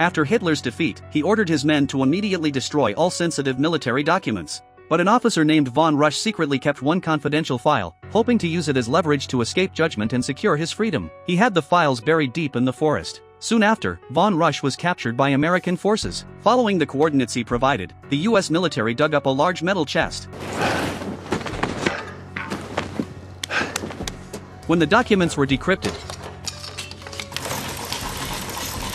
After Hitler's defeat, he ordered his men to immediately destroy all sensitive military documents. But an officer named von Rush secretly kept one confidential file, hoping to use it as leverage to escape judgment and secure his freedom. He had the files buried deep in the forest. Soon after, von Rush was captured by American forces. Following the coordinates he provided, the US military dug up a large metal chest. When the documents were decrypted,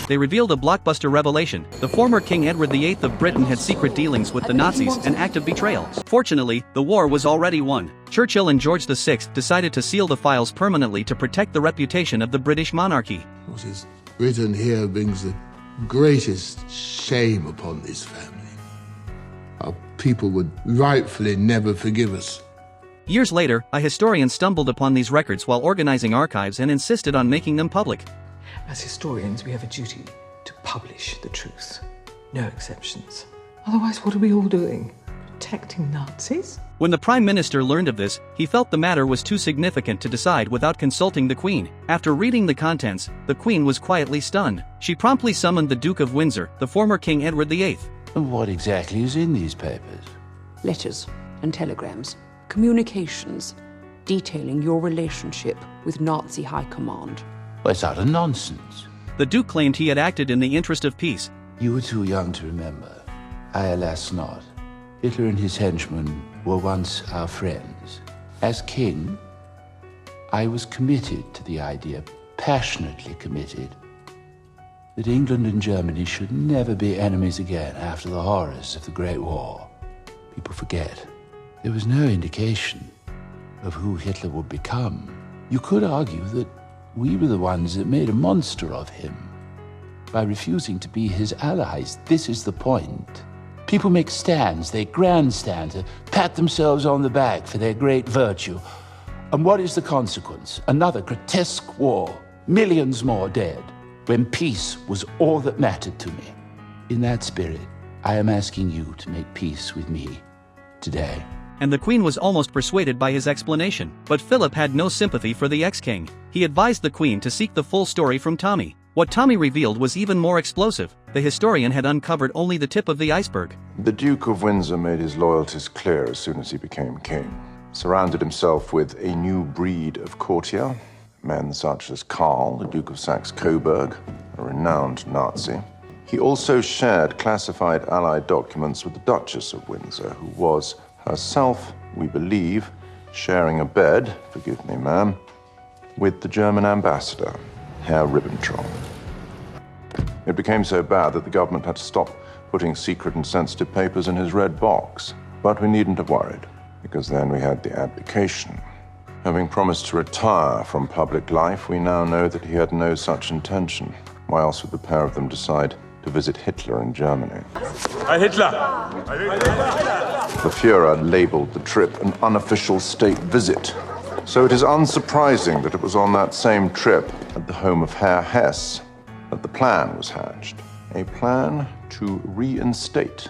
they revealed a blockbuster revelation. The former King Edward VIII of Britain had secret dealings with the Nazis, an act of betrayal. Fortunately, the war was already won. Churchill and George VI decided to seal the files permanently to protect the reputation of the British monarchy. What is written here brings the greatest shame upon this family. Our people would rightfully never forgive us. Years later, a historian stumbled upon these records while organizing archives and insisted on making them public. As historians, we have a duty to publish the truth. No exceptions. Otherwise, what are we all doing? Protecting Nazis? When the Prime Minister learned of this, he felt the matter was too significant to decide without consulting the Queen. After reading the contents, the Queen was quietly stunned. She promptly summoned the Duke of Windsor, the former King Edward VIII. And what exactly is in these papers? Letters and telegrams, communications, detailing your relationship with Nazi high command. Well, it's utter nonsense. The Duke claimed he had acted in the interest of peace. You were too young to remember. I, alas, not. Hitler and his henchmen were once our friends. As king, I was committed to the idea, passionately committed, that England and Germany should never be enemies again after the horrors of the Great War. People forget. There was no indication of who Hitler would become. You could argue that we were the ones that made a monster of him by refusing to be his allies. This is the point. People make stands, they grandstand to pat themselves on the back for their great virtue. And what is the consequence? Another grotesque war, millions more dead, when peace was all that mattered to me. In that spirit, I am asking you to make peace with me today. And the Queen was almost persuaded by his explanation. But Philip had no sympathy for the ex-king. He advised the Queen to seek the full story from Tommy. What Tommy revealed was even more explosive. The historian had uncovered only the tip of the iceberg. The Duke of Windsor made his loyalties clear as soon as he became king. Surrounded himself with a new breed of courtier, men such as Karl, the Duke of Saxe-Coburg, a renowned Nazi. He also shared classified Allied documents with the Duchess of Windsor, who was herself, we believe, sharing a bed, forgive me, ma'am, with the German ambassador, Herr Ribbentrop. It became so bad that the government had to stop putting secret and sensitive papers in his red box. But we needn't have worried, because then we had the abdication. Having promised to retire from public life, we now know that he had no such intention. Why else would the pair of them decide to visit Hitler in Germany? Heil Hitler! The Führer labeled the trip an unofficial state visit. So it is unsurprising that it was on that same trip at the home of Herr Hesse that the plan was hatched. A plan to reinstate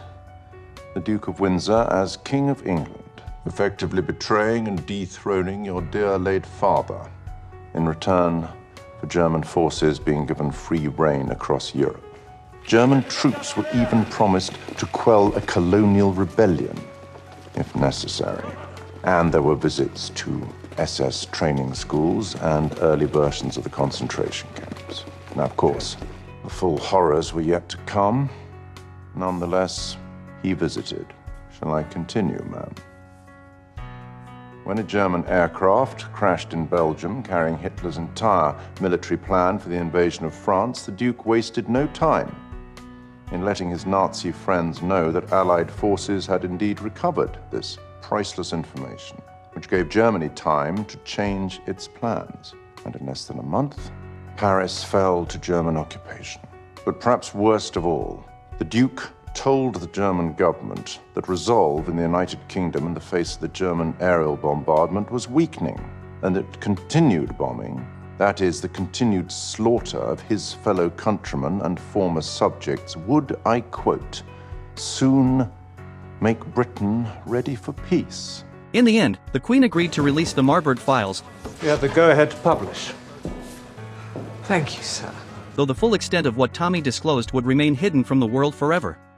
the Duke of Windsor as King of England, effectively betraying and dethroning your dear late father in return for German forces being given free rein across Europe. German troops were even promised to quell a colonial rebellion, if necessary. And there were visits to SS training schools and early versions of the concentration camps. Now, of course, the full horrors were yet to come. Nonetheless, he visited. Shall I continue, ma'am? When a German aircraft crashed in Belgium carrying Hitler's entire military plan for the invasion of France, the Duke wasted no time in letting his Nazi friends know that Allied forces had indeed recovered this priceless information, which gave Germany time to change its plans. And in less than a month, Paris fell to German occupation. But perhaps worst of all, the Duke told the German government that resolve in the United Kingdom in the face of the German aerial bombardment was weakening, and that continued bombing, that is, the continued slaughter of his fellow countrymen and former subjects, would, I quote, soon make Britain ready for peace. In the end, the Queen agreed to release the Marburg files. We have the go-ahead to publish. Thank you, sir. though the full extent of what Tommy disclosed would remain hidden from the world forever.